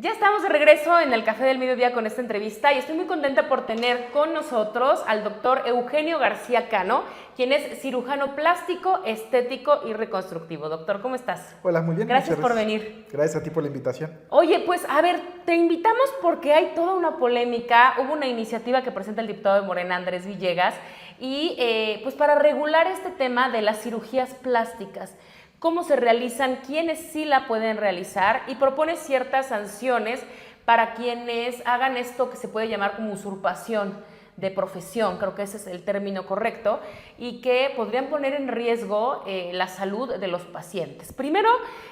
Ya estamos de regreso en el Café del Mediodía con esta entrevista y estoy muy contenta por tener con nosotros al doctor Eugenio García Cano, quien es cirujano plástico, estético y reconstructivo. Doctor, ¿cómo estás? Hola, muy bien. Gracias por venir. Gracias a ti por la invitación. Oye, pues a ver, te invitamos porque hay toda una polémica. Hubo una iniciativa que presenta el diputado de Morena, Andrés Villegas, y pues para regular este tema de las cirugías plásticas. Cómo se realizan, quiénes sí la pueden realizar y propone ciertas sanciones para quienes hagan esto que se puede llamar como usurpación de profesión, creo que ese es el término correcto, y que podrían poner en riesgo la salud de los pacientes. Primero,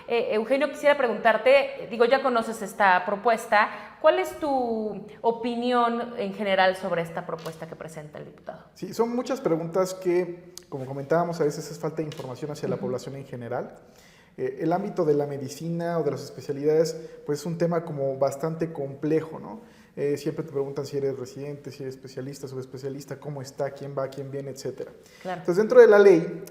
Eugenio, quisiera preguntarte, digo, ya conoces esta propuesta, ¿cuál es tu opinión en general sobre esta propuesta que presenta el diputado? Sí, son muchas preguntas que, como comentábamos, a veces es falta de información hacia la población en general. El ámbito de la medicina o de las especialidades, pues es un tema como bastante complejo, ¿no? Siempre te preguntan si eres residente, si eres especialista, subespecialista, cómo está, quién va, quién viene, etc. Claro. Entonces, dentro de la ley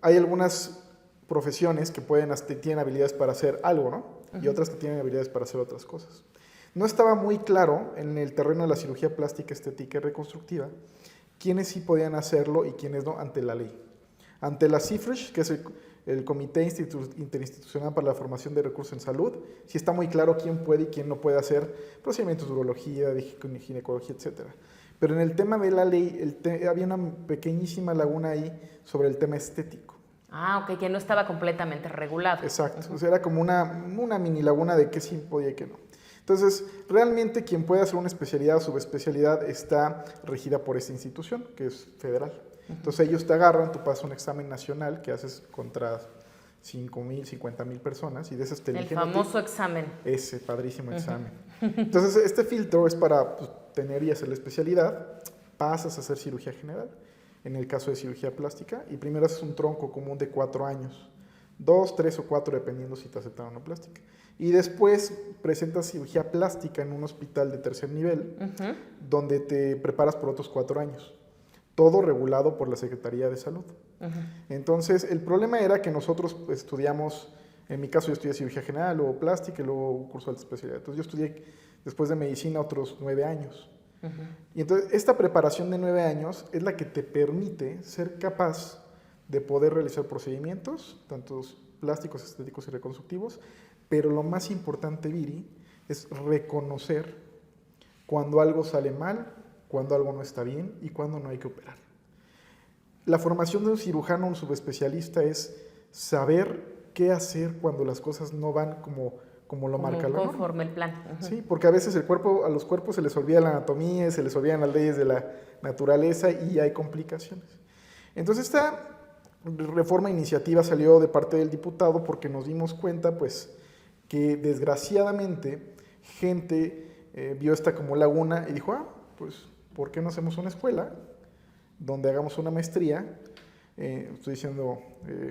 hay algunas profesiones que tienen habilidades para hacer algo, ¿no? Y otras que tienen habilidades para hacer otras cosas. No estaba muy claro en el terreno de la cirugía plástica, estética y reconstructiva quiénes sí podían hacerlo y quiénes no ante la ley. Ante la CIFRESH, que es el Comité Interinstitucional para la Formación de Recursos en Salud, sí está muy claro quién puede y quién no puede hacer procedimientos de urología, de ginecología, etc. Pero en el tema de la ley había una pequeñísima laguna ahí sobre el tema estético. Ah, ok, que no estaba completamente regulado. Exacto, o sea, era como una mini laguna de qué sí podía y qué no. Entonces, realmente quien puede hacer una especialidad o subespecialidad está regida por esta institución, que es federal. Entonces ellos te agarran, tú pasas un examen nacional que haces contra 5,000, 50,000 personas y de esas te eligen. El famoso examen. Ese padrísimo examen. Entonces este filtro es para tener y hacer la especialidad, pasas a hacer cirugía general, en el caso de cirugía plástica, y primero haces un tronco común de 4 años, 2, 3 o 4 dependiendo si te aceptaron o no plástica. Y después presentas cirugía plástica en un hospital de tercer nivel, donde te preparas por otros 4 años. Todo regulado por la Secretaría de Salud. Entonces, el problema era que nosotros estudiamos, en mi caso yo estudié cirugía general, luego plástica y luego un curso de alta especialidad. Entonces yo estudié después de medicina otros 9 años. Y entonces esta preparación de 9 años es la que te permite ser capaz de poder realizar procedimientos, tanto plásticos, estéticos y reconstructivos, pero lo más importante, Viri, es reconocer cuando algo sale mal, cuando algo no está bien y cuando no hay que operar. La formación de un cirujano, un subespecialista, es saber qué hacer cuando las cosas no van como lo marca la norma. Conforme el plan. Sí, porque a veces a los cuerpos se les olvida la anatomía, se les olvidan las leyes de la naturaleza y hay complicaciones. Entonces esta reforma iniciativa salió de parte del diputado porque nos dimos cuenta pues que desgraciadamente gente vio esta como laguna y dijo, pues ¿por qué no hacemos una escuela donde hagamos una maestría? Estoy diciendo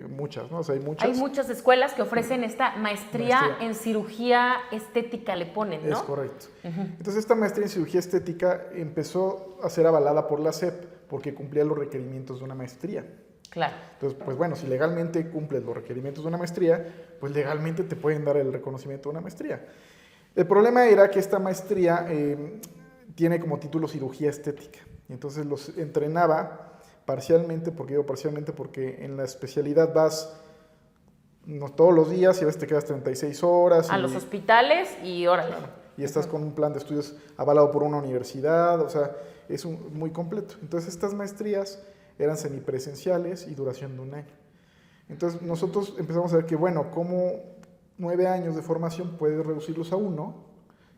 muchas, ¿no? O sea, hay muchas. Hay muchas escuelas que ofrecen esta maestría en cirugía estética, le ponen, ¿no? Es correcto. Entonces, esta maestría en cirugía estética empezó a ser avalada por la SEP porque cumplía los requerimientos de una maestría. Claro. Entonces, pues bueno, si legalmente cumples los requerimientos de una maestría, pues legalmente te pueden dar el reconocimiento de una maestría. El problema era que esta maestría tiene como título cirugía estética. Y entonces los entrenaba parcialmente, porque digo parcialmente porque en la especialidad vas no todos los días y a veces te quedas 36 horas. A los hospitales y órale. Claro, y estás con un plan de estudios avalado por una universidad, o sea, es muy completo. Entonces estas maestrías eran semipresenciales y duración de 1 año. Entonces nosotros empezamos a ver que, bueno, cómo 9 años de formación puedes reducirlos a 1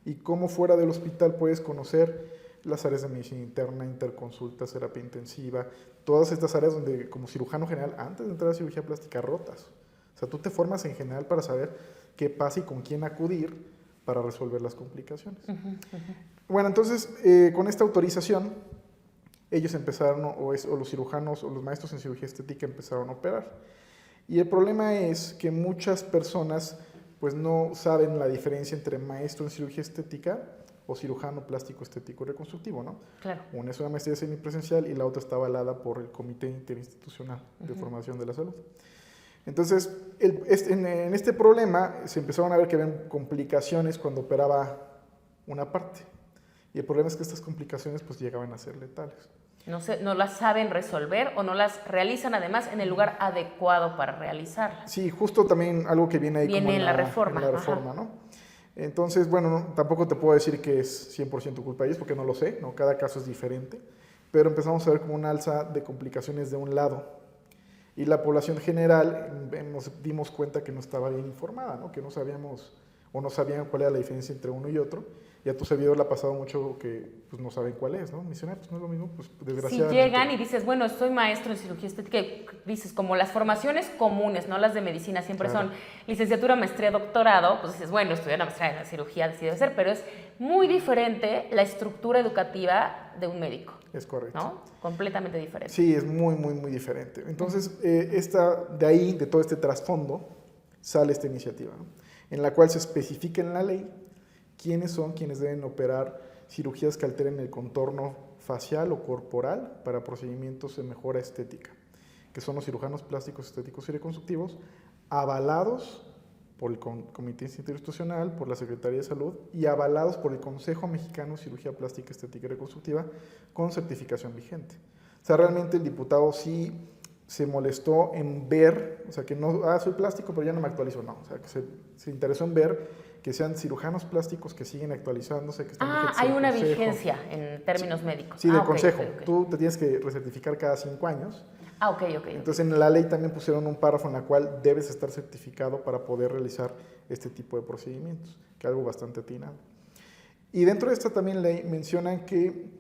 y cómo fuera del hospital puedes conocer las áreas de medicina interna, interconsultas, terapia intensiva, todas estas áreas donde como cirujano general, antes de entrar a cirugía plástica, rotas. O sea, tú te formas en general para saber qué pasa y con quién acudir para resolver las complicaciones. Bueno, entonces, con esta autorización, ellos empezaron, o los cirujanos o los maestros en cirugía estética empezaron a operar. Y el problema es que muchas personas pues no saben la diferencia entre maestro en cirugía estética o cirujano plástico, estético y reconstructivo, ¿no? Claro. Una es una maestría semipresencial y la otra está avalada por el Comité Interinstitucional de Formación de la Salud. Entonces, en este problema se empezaron a ver que habían complicaciones cuando operaba una parte. Y el problema es que estas complicaciones pues llegaban a ser letales. No las saben resolver o no las realizan además en el lugar adecuado para realizarlas. Sí, justo también algo que viene ahí Viene como en la reforma. en la reforma, ¿no? Entonces, bueno, tampoco te puedo decir que es 100% culpa de ellos porque no lo sé, ¿no? Cada caso es diferente. Pero empezamos a ver como una alza de complicaciones de un lado. Y la población general nos dimos cuenta que no estaba bien informada, ¿no? Que no sabíamos o no sabían cuál era la diferencia entre uno y otro. Y a tu servidor le ha pasado mucho que pues, no saben cuál es, ¿no? Me dicen, pues no es lo mismo, pues desgraciadamente. Si llegan y dices, bueno, soy maestro en cirugía estética, y dices, como las formaciones comunes, no las de medicina, siempre son licenciatura, maestría, doctorado, pues dices, bueno, estudié una maestría en la cirugía, así debe ser, pero es muy diferente la estructura educativa de un médico. Es correcto. ¿No? Completamente diferente. Sí, es muy, muy, muy diferente. Entonces, de ahí, de todo este trasfondo, sale esta iniciativa, ¿no? En la cual se especifica en la ley quiénes son quienes deben operar cirugías que alteren el contorno facial o corporal para procedimientos de mejora estética, que son los cirujanos plásticos, estéticos y reconstructivos, avalados por el Comité Interinstitucional, por la Secretaría de Salud y avalados por el Consejo Mexicano de Cirugía Plástica, Estética y Reconstructiva con certificación vigente. O sea, realmente el diputado sí se molestó en ver, o sea, que no, soy plástico, pero ya no me actualizo, no, o sea, que se interesó en ver que sean cirujanos plásticos que siguen actualizándose, que están vigentes. Hay una vigencia en términos médicos. Sí, del consejo. Okay. Tú te tienes que recertificar cada 5 años. Ok. Entonces, en la ley también pusieron un párrafo en el cual debes estar certificado para poder realizar este tipo de procedimientos, que es algo bastante atinado. Y dentro de esta también ley mencionan que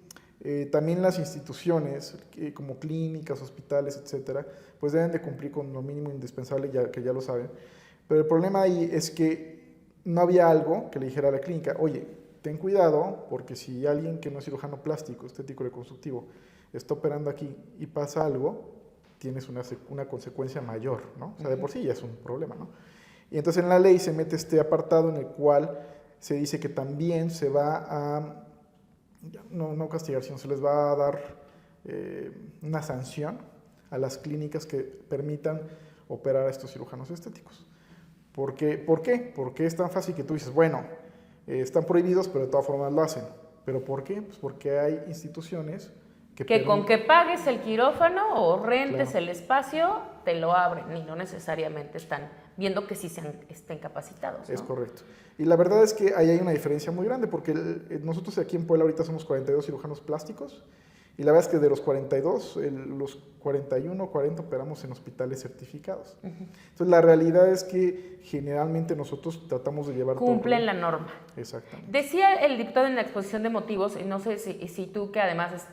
también las instituciones, como clínicas, hospitales, etcétera, pues deben de cumplir con lo mínimo indispensable, que ya lo saben. Pero el problema ahí es que no había algo que le dijera a la clínica, oye, ten cuidado, porque si alguien que no es cirujano plástico, estético, reconstructivo, está operando aquí y pasa algo, tienes una consecuencia mayor, ¿no? O sea, de por sí ya es un problema, ¿no? Y entonces en la ley se mete este apartado en el cual se dice que también se va a, no castigar, sino se les va a dar una sanción a las clínicas que permitan operar a estos cirujanos estéticos. ¿Por qué? Porque es tan fácil que tú dices, bueno, están prohibidos, pero de todas formas lo hacen. ¿Pero por qué? Pues porque hay instituciones que con que pagues el quirófano o rentes el espacio, te lo abren y no necesariamente están viendo que sí estén capacitados, ¿no? Es correcto. Y la verdad es que ahí hay una diferencia muy grande, porque nosotros aquí en Puebla ahorita somos 42 cirujanos plásticos, y la verdad es que de los 42, los 41 o 40 operamos en hospitales certificados. Entonces, la realidad es que generalmente nosotros tratamos de llevar cumplen la norma. Exactamente. Decía el diputado en la exposición de motivos, y no sé si tú, que además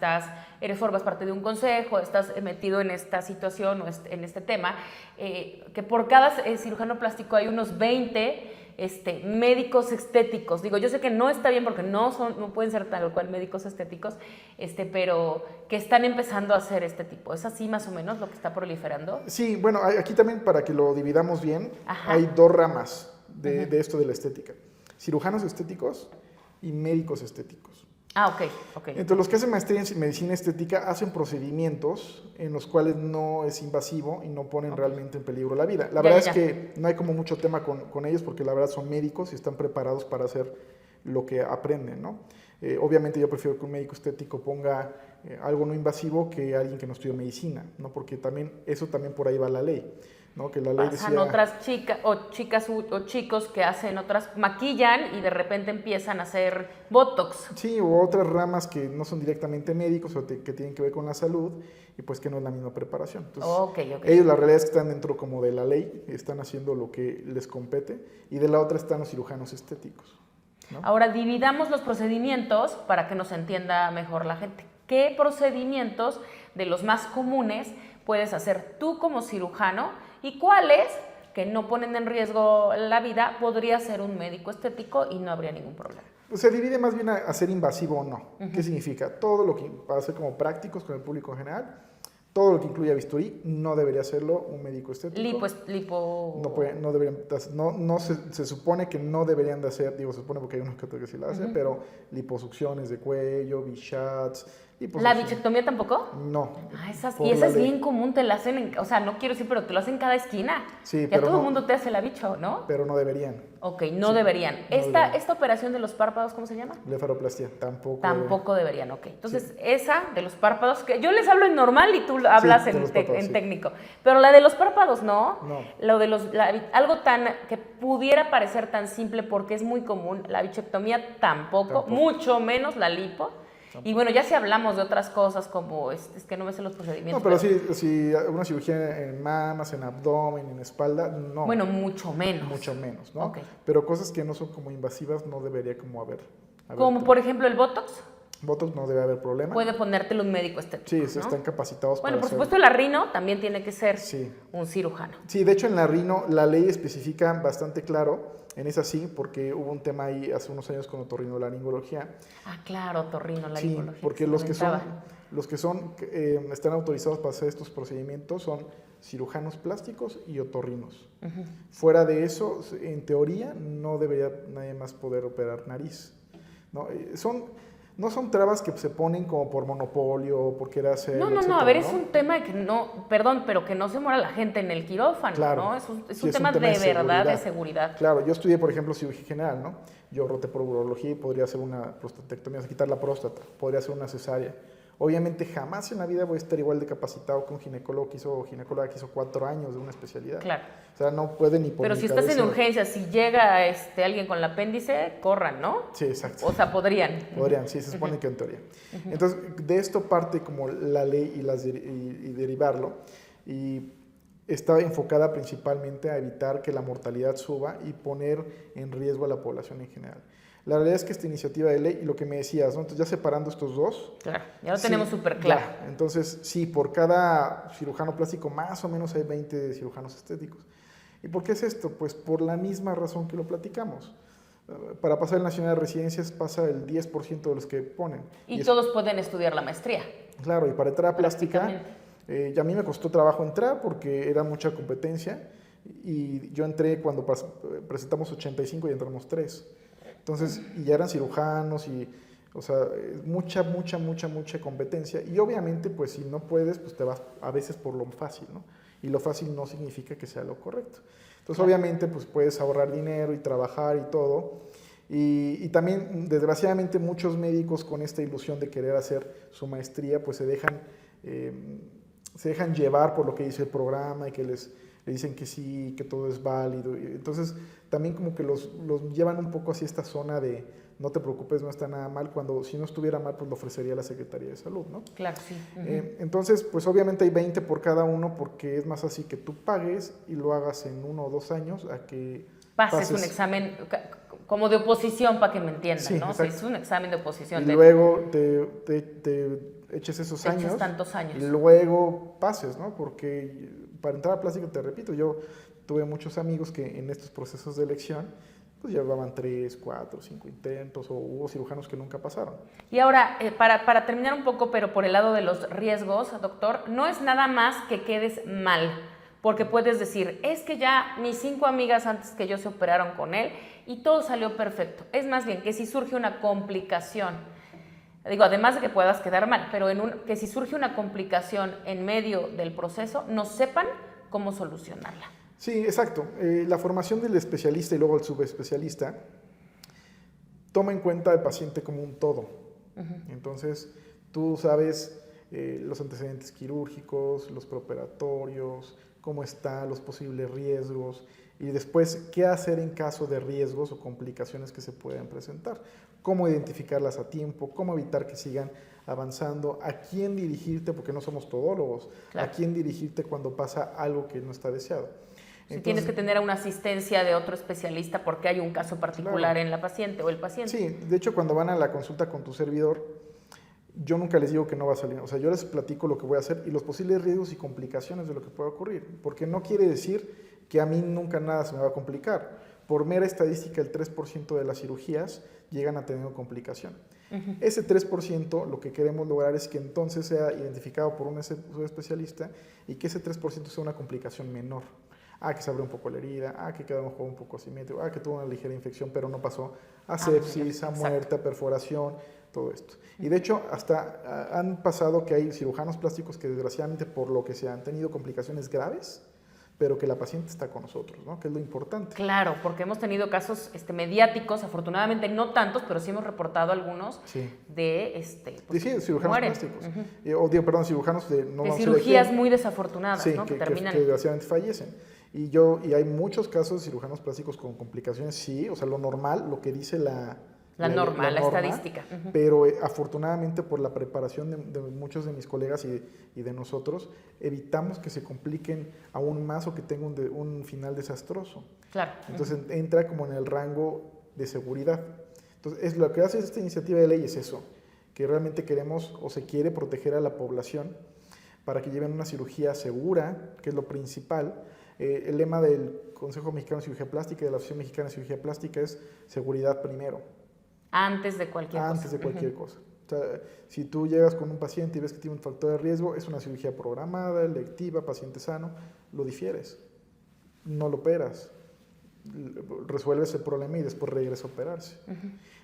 formas parte de un consejo, estás metido en esta situación o en este tema, que por cada cirujano plástico hay unos 20 médicos estéticos. Digo, yo sé que no está bien porque no pueden ser tal cual médicos estéticos, pero que están empezando a hacer este tipo. ¿Es así más o menos lo que está proliferando? Sí, bueno, aquí también para que lo dividamos bien, hay 2 ramas de esto de la estética. Cirujanos estéticos y médicos estéticos. Ok. Entonces, los que hacen maestría en medicina estética hacen procedimientos en los cuales no es invasivo y no ponen realmente en peligro la vida. La verdad es que no hay como mucho tema con ellos porque la verdad son médicos y están preparados para hacer lo que aprenden, ¿no? Obviamente yo prefiero que un médico estético ponga algo no invasivo que alguien que no estudió medicina, ¿no? Porque eso también por ahí va la ley, ¿no? Que la ley pasan otras chicas o chicos que maquillan y de repente empiezan a hacer botox. Sí, o otras ramas que no son directamente médicos o que tienen que ver con la salud y pues que no es la misma preparación. Entonces, ellos la realidad es que están dentro como de la ley, están haciendo lo que les compete y de la otra están los cirujanos estéticos, ¿no? Ahora dividamos los procedimientos para que nos entienda mejor la gente. ¿Qué procedimientos de los más comunes puedes hacer tú como cirujano y cuáles que no ponen en riesgo la vida podría ser un médico estético y no habría ningún problema? Pues se divide más bien a ser invasivo o no. ¿Qué significa? Todo lo que va a ser como prácticos con el público en general, todo lo que incluya bisturí, no debería hacerlo un médico estético. Se supone que no deberían de hacer, se supone porque hay unos que sí la hacen, pero liposucciones de cuello, bichats, Y pues ¿La así. bichectomía tampoco? No. Ah, por y esa la es ley. bien común, te la hacen, o sea, no quiero decir, pero te lo hacen en cada esquina. Sí, Ya pero todo el no, mundo te hace la bicho, ¿no? pero no deberían. Ok, no Sí, deberían. no Esta, deberían. esta operación de los párpados, ¿cómo se llama? Blefaroplastia, tampoco deberían. Tampoco deberían, ok. Entonces, esa de los párpados, que yo les hablo en normal y tú hablas Sí, de los párpados, en sí. técnico. Pero la de los párpados, no. No. Lo de algo tan que pudiera parecer tan simple porque es muy común, la bichectomía tampoco, mucho menos la lipo. Y bueno, ya si hablamos de otras cosas como, es que no me sé los procedimientos. No, pero sí, una cirugía en mamas, en abdomen, en espalda, no. Bueno, mucho menos. Mucho menos, ¿no? Ok. Pero cosas que no son como invasivas no debería como haber Como por ejemplo el Botox, Botox no debe haber problema. puede ponértelo un médico estético, Sí, ¿no? están capacitados Bueno, para por hacer. supuesto la rino también tiene que ser Sí. un cirujano. Sí, de hecho en la rino la ley especifica bastante claro, en esa sí, porque hubo un tema ahí hace unos años con otorrinolaringología. Ah, claro, torrino, la Sí, porque se los que comentaba. están autorizados para hacer estos procedimientos son cirujanos plásticos y otorrinos. Fuera de eso, en teoría, no debería nadie más poder operar nariz, ¿no? No son trabas que se ponen como por monopolio o por querer hacer, No, etcétera, a ver, ¿no? es un tema de que no, perdón, pero que no se muera la gente en el quirófano, Claro. ¿no? Es Sí, un tema de verdad, seguridad. de seguridad. Claro, yo estudié, por ejemplo, cirugía general, ¿no? Yo roté por urología y podría hacer una prostatectomía, o sea, quitar la próstata, podría hacer una cesárea. Obviamente jamás en la vida voy a estar igual de capacitado que un ginecóloga que hizo 4 años de una especialidad. Claro. O sea, no puede ni por Pero mi si estás en cabeza. urgencias, si llega alguien con el apéndice, corran, ¿no? Sí, exacto. O sea, podrían. Podrían, sí, se supone que en teoría. Entonces, de esto parte como la ley y derivarlo. Y está enfocada principalmente a evitar que la mortalidad suba y poner en riesgo a la población en general. La realidad es que esta iniciativa de ley, y lo que me decías, ¿no? Entonces, ya separando estos dos. Claro, ya lo Sí, tenemos súper claro. ya. Entonces, sí, por cada cirujano plástico más o menos hay 20 cirujanos estéticos. ¿Y por qué es esto? Pues por la misma razón que lo platicamos. Para pasar el Nacional de Residencias pasa el 10% de los que ponen. Y todos pueden estudiar la maestría. Claro, y para entrar a plástica, Prácticamente. ya a mí me costó trabajo entrar porque era mucha competencia y yo entré cuando presentamos 85 y entramos 3. Entonces, y ya eran cirujanos y, o sea, mucha competencia. Y obviamente, pues si no puedes, pues te vas a veces por lo fácil, ¿no? Y lo fácil no significa que sea lo correcto. Entonces, obviamente, pues puedes ahorrar dinero y trabajar y todo. Y también, desgraciadamente, muchos médicos con esta ilusión de querer hacer su maestría, pues se dejan llevar por lo que dice el programa y que le dicen que sí, que todo es válido. Entonces, también como que los llevan un poco hacia esta zona de no te preocupes, no está nada mal, cuando si no estuviera mal, pues lo ofrecería la Secretaría de Salud, ¿no? Claro, sí. Entonces, pues obviamente hay 20 por cada uno porque es más así que tú pagues y lo hagas en 1 o 2 años a que pases un examen como de oposición, para que me entiendan, sí, ¿no? O sea, es un examen de oposición. Y luego te eches esos años. Eches tantos años. Y luego pases, ¿no? Porque para entrar a plástica, te repito, yo tuve muchos amigos que en estos procesos de elección pues llevaban 3, 4, 5 intentos, o hubo cirujanos que nunca pasaron. Y ahora, para terminar un poco, pero por el lado de los riesgos, doctor, no es nada más que quedes mal, porque puedes decir, es que ya mis 5 amigas antes que yo se operaron con él y todo salió perfecto. Es más bien que si surge una complicación, digo, además de que puedas quedar mal, pero que si surge una complicación en medio del proceso, no sepan cómo solucionarla. Sí, exacto. La formación del especialista y luego el subespecialista toma en cuenta al paciente como un todo. Entonces, tú sabes los antecedentes quirúrgicos, los preoperatorios, cómo están los posibles riesgos y después qué hacer en caso de riesgos o complicaciones que se puedan presentar, cómo identificarlas a tiempo, cómo evitar que sigan avanzando, a quién dirigirte, porque no somos todólogos, claro, a quién dirigirte cuando pasa algo que no está deseado. Si tienes que tener una asistencia de otro especialista porque hay un caso particular claro, en la paciente o el paciente. Sí, de hecho cuando van a la consulta con tu servidor, yo nunca les digo que no va a salir, o sea, yo les platico lo que voy a hacer y los posibles riesgos y complicaciones de lo que pueda ocurrir, porque no quiere decir que a mí nunca nada se me va a complicar. Por mera estadística, el 3% de las cirugías llegan a tener complicación. Ese 3% lo que queremos lograr es que entonces sea identificado por un subespecialista y que ese 3% sea una complicación menor. Que se abrió un poco la herida, que quedó un poco asimétrico, que tuvo una ligera infección pero no pasó a sepsis, a muerte, a perforación. todo esto. Y de hecho, hasta han pasado que hay cirujanos plásticos que desgraciadamente por lo que se han tenido complicaciones graves, pero que la paciente está con nosotros, ¿no? Que es lo importante. Claro, porque hemos tenido casos mediáticos, afortunadamente no tantos, pero sí hemos reportado algunos de pues, sí, cirujanos mueren. plásticos. O digo, perdón, cirujanos de no de vamos cirugías a elegir, muy desafortunadas, sí, ¿no? que terminan. que desgraciadamente fallecen. Y hay muchos casos de cirujanos plásticos con complicaciones, sí, o sea, lo normal, lo que dice la norma, la estadística. Pero afortunadamente por la preparación de muchos de mis colegas y de nosotros, evitamos que se compliquen aún más o que tengan un final desastroso. Claro. Entonces entra como en el rango de seguridad. Entonces lo que hace esta iniciativa de ley es eso, que realmente queremos o se quiere proteger a la población para que lleven una cirugía segura, que es lo principal. El lema del Consejo Mexicano de Cirugía Plástica y de la Asociación Mexicana de Cirugía Plástica es seguridad primero. Antes de cualquier cosa. Antes de cualquier cosa. O sea, si tú llegas con un paciente y ves que tiene un factor de riesgo, es una cirugía programada, electiva, paciente sano, lo difieres, no lo operas, resuelves el problema y después regresa a operarse.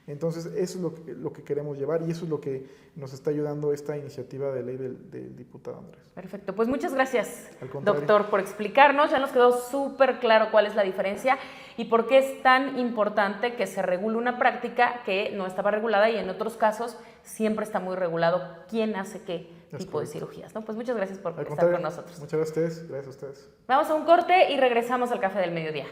Entonces, eso es lo que queremos llevar y eso es lo que nos está ayudando esta iniciativa de ley del diputado Andrés. Perfecto, pues muchas gracias, contrario, doctor, por explicarnos. Ya nos quedó súper claro cuál es la diferencia y por qué es tan importante que se regule una práctica que no estaba regulada y en otros casos siempre está muy regulado quién hace qué tipo de cirugías, ¿no? Pues muchas gracias por estar con nosotros. Muchas gracias a ustedes, gracias a ustedes. Vamos a un corte y regresamos al Café del Mediodía.